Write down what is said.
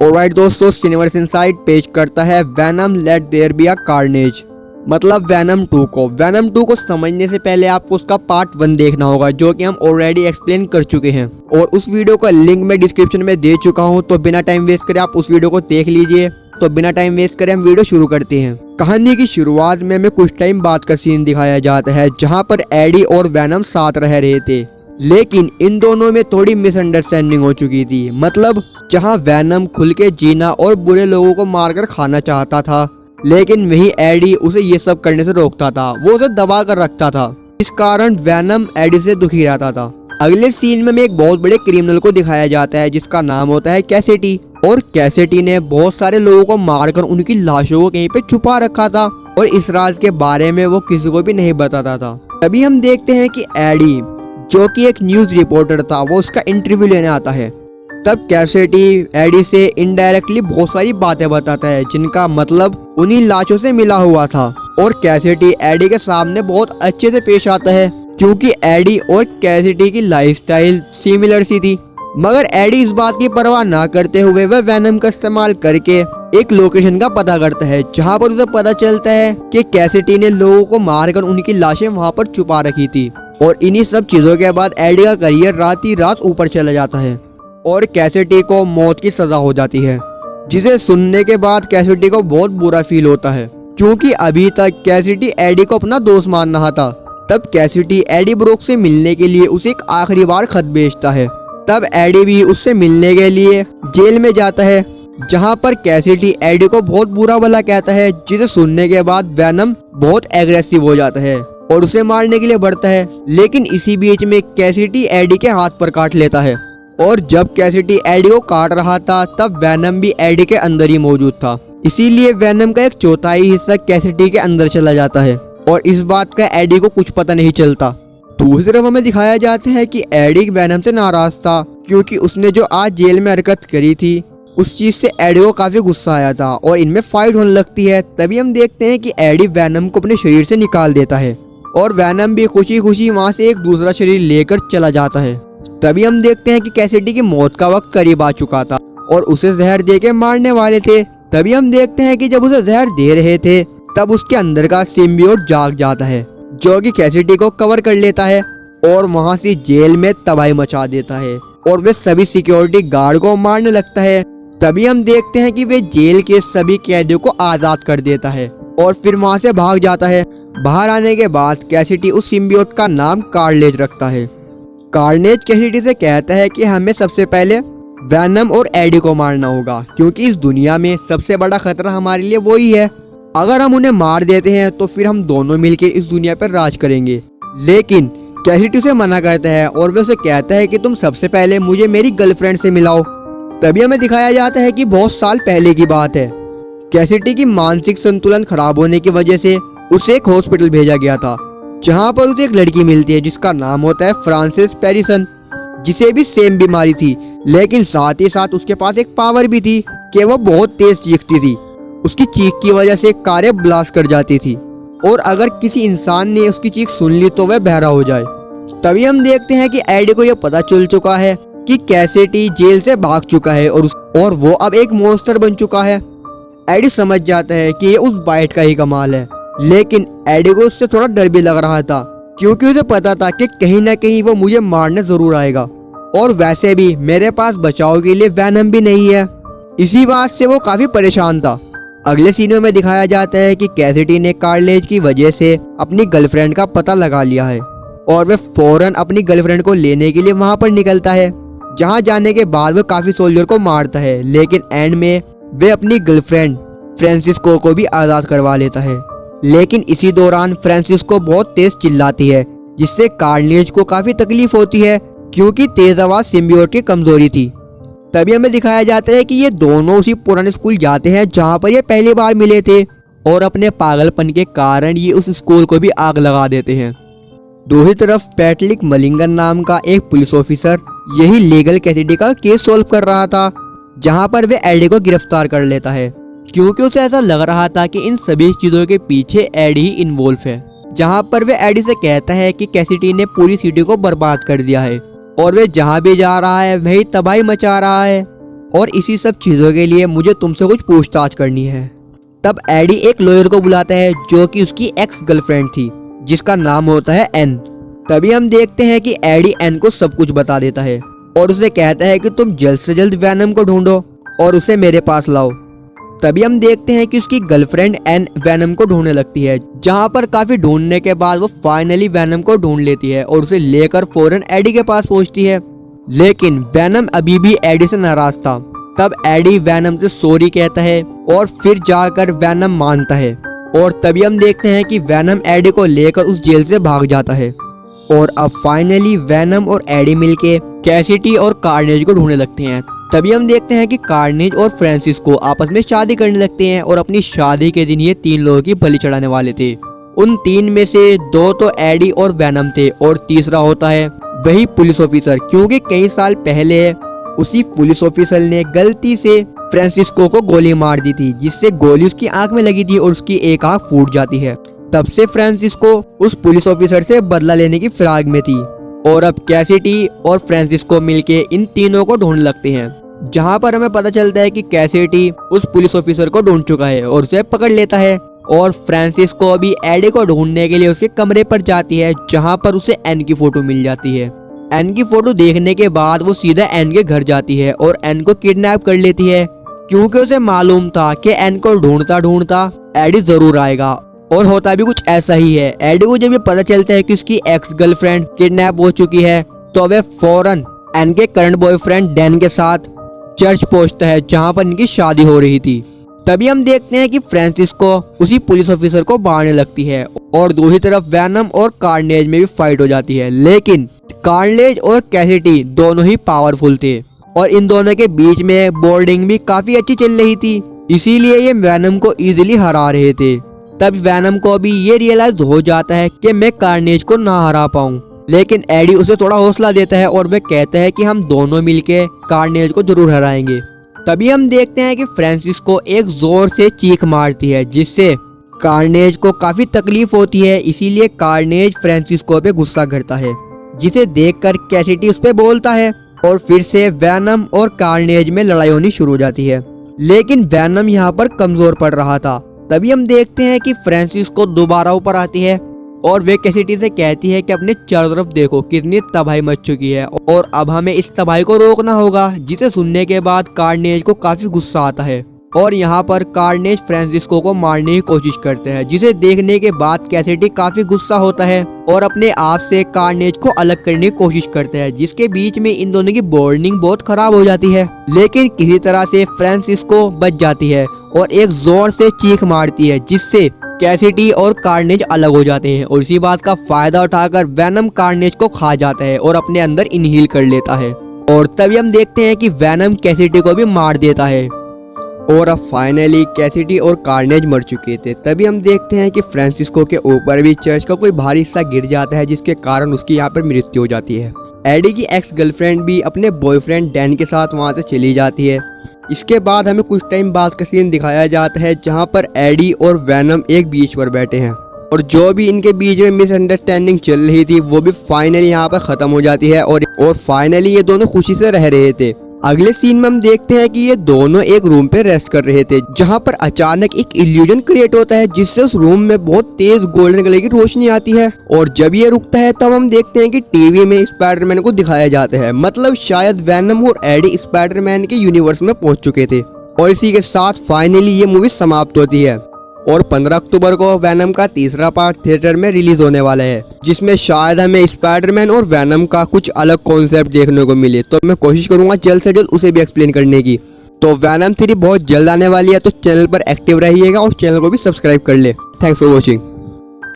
Alright दोस्तों, सिनेवर्स inside पेश करता है Venom let there be a Carnage, मतलब वेनम 2 को। वेनम 2 को समझने से पहले आपको उसका पार्ट 1 देखना होगा, जो कि हम ऑलरेडी एक्सप्लेन कर चुके हैं और उस वीडियो का लिंक मैं डिस्क्रिप्शन में दे चुका हूं। तो बिना टाइम वेस्ट करे आप उस वीडियो को देख लीजिए। तो बिना टाइम वेस्ट करे हम वीडियो शुरू करते हैं। कहानी की शुरुआत में हमें कुछ टाइम बाद का सीन दिखाया जाता है, जहां पर एडी और वेनम साथ रह रहे थे, लेकिन इन दोनों में थोड़ी मिसअंडरस्टैंडिंग हो चुकी थी। मतलब जहां वेनम खुल के जीना और बुरे लोगों को मारकर खाना चाहता था, लेकिन वही एडी उसे ये सब करने से रोकता था, वो उसे दबा कर रखता था। इस कारण वेनम एडी से दुखी रहता था। अगले सीन में एक बहुत बड़े क्रिमिनल को दिखाया जाता है, जिसका नाम होता है कैसिडी। और कैसिडी ने बहुत सारे लोगों को मारकर उनकी लाशों को कहीं पे छुपा रखा था और इस राज के बारे में वो किसी को भी नहीं बताता था। तभी हम देखते हैं कि एडी, जो कि एक न्यूज रिपोर्टर था, वो उसका इंटरव्यू लेने आता है। तब कैसिडी एडी से इनडायरेक्टली बहुत सारी बातें बताता है, जिनका मतलब उन्हीं लाशों से मिला हुआ था। और कैसिडी एडी के सामने बहुत अच्छे से पेश आता है, क्योंकि एडी और कैसिडी की लाइफस्टाइल सिमिलर सी थी। मगर एडी इस बात की परवाह ना करते हुए वह वेनम का इस्तेमाल करके एक लोकेशन का पता करता है, जहां पर उसे पता चलता है कि कैसिडी ने लोगों को मारकर उनकी लाशें वहां पर छुपा रखी थी। और इन्हीं सब चीजों के बाद एडी का करियर रात ही रात ऊपर चला जाता है और कैसिडी को मौत की सजा हो जाती है, जिसे सुनने के बाद कैसिडी को बहुत बुरा फील होता है, क्योंकि अभी तक कैसिडी एडी को अपना दोस्त मान रहा था। तब कैसिडी एडी ब्रोक से मिलने के लिए उसे एक आखिरी बार खत भेजता है। तब एडी भी उससे मिलने के लिए जेल में जाता है, जहां पर कैसिडी एडी को बहुत बुरा भला कहता है, जिसे सुनने के बाद वेनम बहुत एग्रेसिव हो जाता है और उसे मारने के लिए बढ़ता है। लेकिन इसी बीच में कैसिडी एडी के हाथ पर काट लेता है। और जब कैसिडी एडी को काट रहा था, तब वेनम भी एडी के अंदर ही मौजूद था। इसीलिए वेनम का एक चौथाई हिस्सा कैसिडी के अंदर चला जाता है और इस बात का एडी को कुछ पता नहीं चलता। दूसरी तरफ हमें दिखाया जाता है कि एडी वेनम से नाराज था, क्योंकि उसने जो आज जेल में हरकत करी थी, उस चीज से एडी को काफी गुस्सा आया था और इनमें फाइट होने लगती है। तभी हम देखते हैं कि एडी वेनम को अपने शरीर से निकाल देता है और वेनम भी खुशी खुशी वहां से एक दूसरा शरीर लेकर चला जाता है। तभी हम देखते हैं कि कैसिडी की मौत का वक्त करीब आ चुका था और उसे जहर दे के मारने वाले थे। तभी हम देखते हैं कि जब उसे जहर दे रहे थे, तब उसके अंदर का सिम्बियोट जाग जाता है, जो कि कैसिडी को कवर कर लेता है और वहां से जेल में तबाही मचा देता है और वे सभी सिक्योरिटी गार्ड को मारने लगता है। तभी हम देखते हैं कि वे जेल के सभी कैदियों को आजाद कर देता है और फिर वहां से भाग जाता है। बाहर आने के बाद कैसिडी उस सिम्बियोट का नाम कार्नेज रखता है। कार्नेज कैसिडी से कहता है कि हमें सबसे पहले वेनम और एडी को मारना होगा, क्योंकि इस दुनिया में सबसे बड़ा खतरा हमारे लिए वही है। अगर हम उन्हें मार देते हैं तो फिर हम दोनों मिलकर इस दुनिया पर राज करेंगे। लेकिन कैसिडी उसे मना करता है और वे उसे कहता है कि तुम सबसे पहले मुझे मेरी गर्लफ्रेंड से मिलाओ। तभी हमें दिखाया जाता है कि बहुत साल पहले की बात है। कैसिडी की मानसिक संतुलन खराब होने की वजह से उसे एक हॉस्पिटल भेजा गया था, जहां पर उसे एक लड़की मिलती है, जिसका नाम होता है फ्रांसिस पेरिसन, जिसे भी सेम बीमारी थी। लेकिन साथ ही साथ उसके पास एक पावर भी थी कि वो बहुत तेज चीखती थी। उसकी चीख की वजह से कारें ब्लास्ट कर जाती थी और अगर किसी इंसान ने उसकी चीख सुन ली तो वह बहरा हो जाए। तभी हम देखते हैं कि एडी को यह पता चल चुका है कि कैसिडी जेल से भाग चुका है और वो अब एक मॉन्स्टर बन चुका है। एडी समझ जाता है कि ये उस बाइट का ही कमाल है, लेकिन एडी को उससे थोड़ा डर भी लग रहा था, क्योंकि उसे पता था कि कहीं ना कहीं वो मुझे मारने जरूर आएगा और वैसे भी मेरे पास बचाव के लिए वेनम भी नहीं है। इसी बात से वो काफी परेशान था। अगले सीनों में दिखाया जाता है कि कैसिडी ने कार्नेज की वजह से अपनी गर्लफ्रेंड का पता लगा लिया है और वह फौरन अपनी गर्लफ्रेंड को लेने के लिए वहां पर निकलता है, जहां जाने के बाद वह काफी सोल्जर को मारता है। लेकिन एंड में वे अपनी गर्लफ्रेंड फ्रांसिस्को को भी आजाद करवा लेता है। लेकिन इसी दौरान फ्रांसिस्को बहुत तेज चिल्लाती है, जिससे कार्नेज को काफी तकलीफ होती है, क्योंकि तेज आवाज सिम्बियोट की कमजोरी थी। तभी हमें दिखाया जाता है कि ये दोनों उसी पुराने स्कूल जाते हैं जहां पर ये पहली बार मिले थे और अपने पागलपन के कारण ये उस स्कूल को भी आग लगा देते हैं। दूसरी तरफ पैट्रिक मलिंगन नाम का एक पुलिस ऑफिसर यही लीगल कैसिडी का केस सॉल्व कर रहा था, जहां पर वे एडी को गिरफ्तार कर लेता है, क्योंकि उसे ऐसा लग रहा था कि इन सभी चीजों के पीछे एडी ही इन्वॉल्व है। जहां पर वे एडी से कहता है कि कैसिडी ने पूरी सिटी को बर्बाद कर दिया है और वे जहां भी जा रहा है वही तबाही मचा रहा है। और इसी सब चीज़ों के लिए मुझे तुमसे कुछ पूछताछ करनी है। तब एडी एक लॉयर को बुलाता है जो कि उसकी एक्स गर्लफ्रेंड थी जिसका नाम होता है एन। तभी हम देखते हैं कि एडी एन को सब कुछ बता देता है और उसे कहता है कि तुम जल्द से जल्द वैनम को ढूंढो और उसे मेरे पास लाओ। तभी हम देखते हैं कि उसकी गर्लफ्रेंड एन वैनम को ढूंढने लगती है, जहां पर काफी ढूंढने के बाद वो फाइनली वैनम को ढूंढ लेती है और उसे लेकर फौरन एडी के पास पहुंचती है। लेकिन वैनम अभी भी एडी से नाराज था। तब एडी वैनम से सॉरी कहता है और फिर जाकर वैनम मानता है और तभी हम देखते हैं कि वैनम एडी को लेकर उस जेल से भाग जाता है। और अब फाइनली वैनम और एडी मिलके कैसिटी और कार्नेज को ढूंढने लगते हैं। तभी हम देखते हैं कि कार्नेज और फ्रांसिस्को आपस में शादी करने लगते हैं और अपनी शादी के दिन ये 3 लोगों की बलि चढ़ाने वाले थे। उन 3 में से 2 तो एडी और वैनम थे और तीसरा होता है वही पुलिस ऑफिसर, क्योंकि कई साल पहले उसी पुलिस ऑफिसर ने गलती से फ्रांसिस्को को गोली मार दी थी, जिससे गोली उसकी आंख में लगी थी और उसकी एक आंख फूट जाती है। तब से फ्रांसिस्को उस पुलिस ऑफिसर से बदला लेने की फिराक में थी और अब कैसिटी और फ्रांसिस्को मिलके इन तीनों को ढूंढने लगते हैं, जहां पर हमें पता चलता है कि कैसिटी उस पुलिस ऑफिसर को ढूंढ चुका है और उसे पकड़ लेता है। और फ्रांसिस्को अभी एडी को ढूंढने के लिए उसके कमरे पर जाती है, जहां पर उसे एन की फोटो मिल जाती है। एन की फोटो देखने के बाद वो सीधा एन के घर जाती है और एन को किडनैप कर लेती है, क्योंकि उसे मालूम था कि एन को ढूंढता ढूंढता एडी जरूर आएगा। और होता भी कुछ ऐसा ही है। एडी को जब ये पता चलता है कि उसकी एक्स गर्लफ्रेंड किडनैप हो चुकी है तो वह फौरन एन के करंट बॉयफ्रेंड डैन के साथ चर्च पहुंचता है, जहां पर इनकी शादी हो रही थी। तभी हम देखते हैं कि फ्रांसिस्को उसी पुलिस ऑफिसर को मारने लगती है और दूसरी तरफ वैनम और कार्नेज में भी फाइट हो जाती है। लेकिन कार्नेज और कैसिटी दोनों ही पावरफुल थे और इन दोनों के बीच में बोर्डिंग भी काफी अच्छी चल रही थी, इसीलिए ये वैनम को इजीली हरा रहे थे। तब वैनम को भी ये रियलाइज हो जाता है कि मैं कार्नेज को ना हरा पाऊं, लेकिन एडी उसे थोड़ा हौसला देता है और वह कहता है कि हम दोनों मिलके कार्नेज को जरूर हराएंगे। तभी हम देखते हैं कि फ्रांसिस्को एक जोर से चीख मारती है, जिससे कार्नेज को काफी तकलीफ होती है। इसीलिए कार्नेज फ्रांसिस्को पे गुस्सा करता है, जिसे देखकर कैसिटी उस पे बोलता है और फिर से वैनम और कार्नेज में लड़ाई होनी शुरू हो जाती है। लेकिन वैनम यहाँ पर कमजोर पड़ रहा था। तभी हम देखते हैं कि फ्रांसिस्को दोबारा ऊपर आती है और वे कैसिटी से कहती है कि अपने चारों तरफ देखो कितनी तबाही मच चुकी है और अब हमें इस तबाही को रोकना होगा। जिसे सुनने के बाद कार्नेज को काफी गुस्सा आता है और यहाँ पर कार्नेज फ्रांसिस्को को मारने की कोशिश करते हैं, जिसे देखने के बाद कैसिटी काफी गुस्सा होता है और अपने आप से कार्नेज को अलग करने की कोशिश करते हैं, जिसके बीच में इन दोनों की बॉन्डिंग बहुत खराब हो जाती है। लेकिन किसी तरह से फ्रांसिस्को बच जाती है और एक जोर से चीख मारती है, जिससे कैसिटी और कार्नेज अलग हो जाते हैं और इसी बात का फायदा उठाकर वैनम कार्नेज को खा जाता है और अपने अंदर इनहील कर लेता है। और तभी हम देखते हैं कि वैनम कैसिटी को भी मार देता है और अब फाइनली कैसिटी और कार्नेज मर चुके थे। तभी हम देखते हैं कि फ्रांसिस्को के ऊपर भी चर्च का कोई भारी हिस्सा गिर जाता है, जिसके कारण उसकी यहाँ पर मृत्यु हो जाती है। एडी की एक्स गर्लफ्रेंड भी अपने बॉयफ्रेंड डैन के साथ वहाँ से चली जाती है। इसके बाद हमें कुछ टाइम बाद का सीन दिखाया जाता है, जहाँ पर एडी और वैनम एक बीच पर बैठे हैं और जो भी इनके बीच में मिसअंडरस्टैंडिंग चल रही थी वो भी फाइनली यहाँ पर खत्म हो जाती है और फाइनली ये दोनों खुशी से रह रहे थे। अगले सीन में हम देखते हैं कि ये दोनों एक रूम पे रेस्ट कर रहे थे, जहाँ पर अचानक एक इल्यूजन क्रिएट होता है, जिससे उस रूम में बहुत तेज गोल्डन कलर की रोशनी आती है और जब ये रुकता है तब हम देखते हैं कि टीवी में स्पाइडरमैन को दिखाया जाता है। मतलब शायद वैनम और एडी स्पाइडरमैन के यूनिवर्स में पहुंच चुके थे और इसी के साथ फाइनली ये मूवी समाप्त होती है और 15 अक्टूबर को वैनम का तीसरा पार्ट थिएटर में रिलीज होने वाला है, जिसमें शायद हमें स्पाइडरमैन और वैनम का कुछ अलग कॉन्सेप्ट देखने को मिले। तो मैं कोशिश करूंगा जल्द से जल्द उसे भी एक्सप्लेन करने की। तो वैनम 3 बहुत जल्द आने वाली है, तो चैनल पर एक्टिव रहिएगा और चैनल को भी सब्सक्राइब कर ले। Thanks for watching.